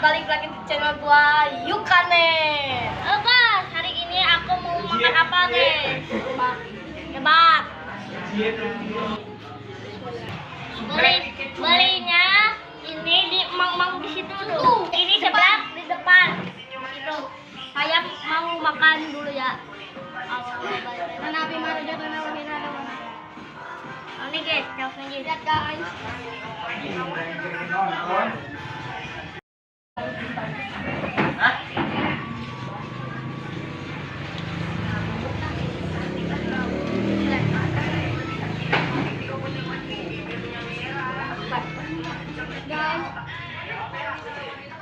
balik lagi di channel gua Yukane. Guys, hari ini aku mau makan apa nih? Kebab. Belinya ini di Mang di situ tuh. Ini sebelah di depan. Itu. Saya mau makan dulu ya. Ini guys, lihat guys.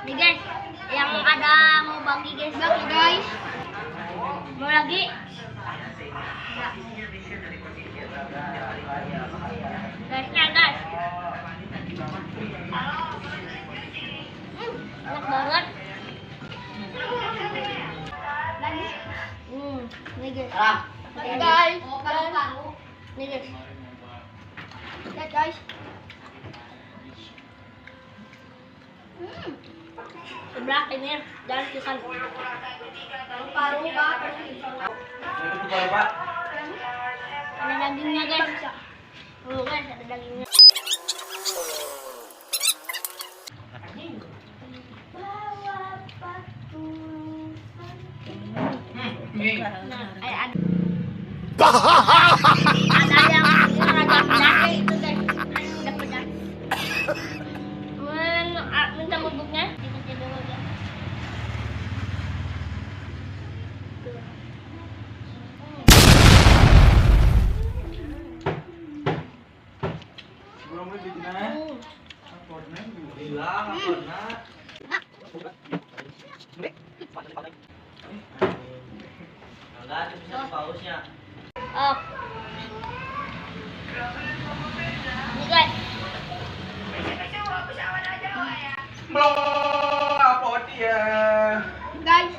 Nih guys, yang ada mau bagi guys, mau lagi? Guysnya guys, enak banget. Nih guys, nih guys, lihat guys. Sebelah ini dan ikan paru pak. Ada dagingnya guys. Guys, ada dagingnya. Ada yang raja itu guys. Udah pedas. Minta bubuknya dikasih dulu ya. Belum lebih gimana? Apornya hilang, apornya. Enggak, bisa pausnya. Oh. Ini guys. Belum apa dia? Guys,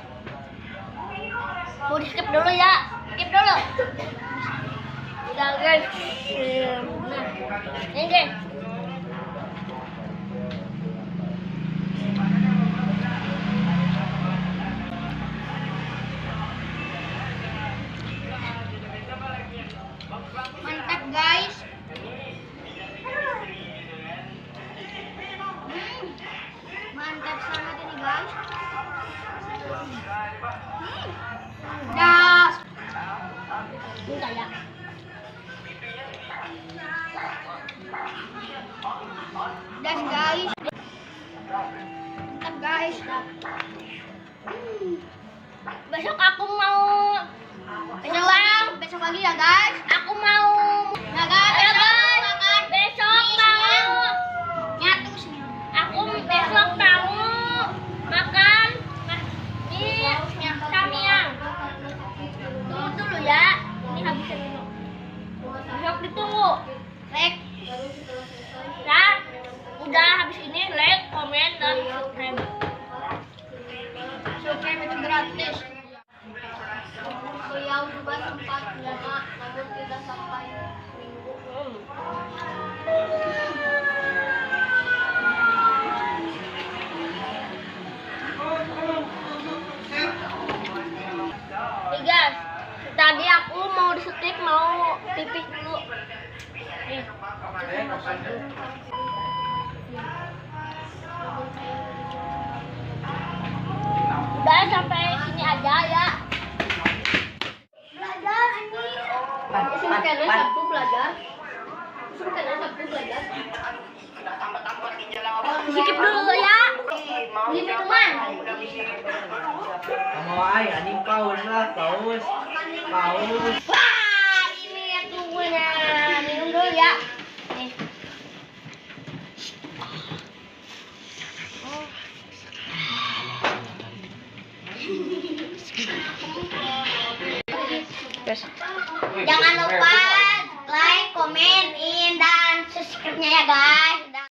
mau di skip dulu ya, skip dulu. Udah guys, nah, ini guys. Mantap guys. Mantap sangat ini guys. Dah. Udah ya. Dan guys. Mantap guys. Besok aku mau besok lagi ya guys. Aku mau ya guys. Besok mau nyatu sini. Aku besok mau makan Samyang. Tunggu dulu ya. Ini habisin dulu. Besok ditunggu. Like. Dan udah habis ini like, komen, dan subscribe. Subscribe itu gratis. Beliau juga sempat lama, namun tidak sampai minggu. Nih guys, tadi aku mau disetik, mau pipis dulu. Nih. Udah sampai sini aja ya. Belajar ini. Suruh kalian Sabtu belajar. Skip dulu ya. Beli minuman. Kamu anjing paus lah, paus. Wah, ini ya tunggunya. Minum dulu ya. Nih. Jangan lupa like, komen, dan subscribe-nya ya guys.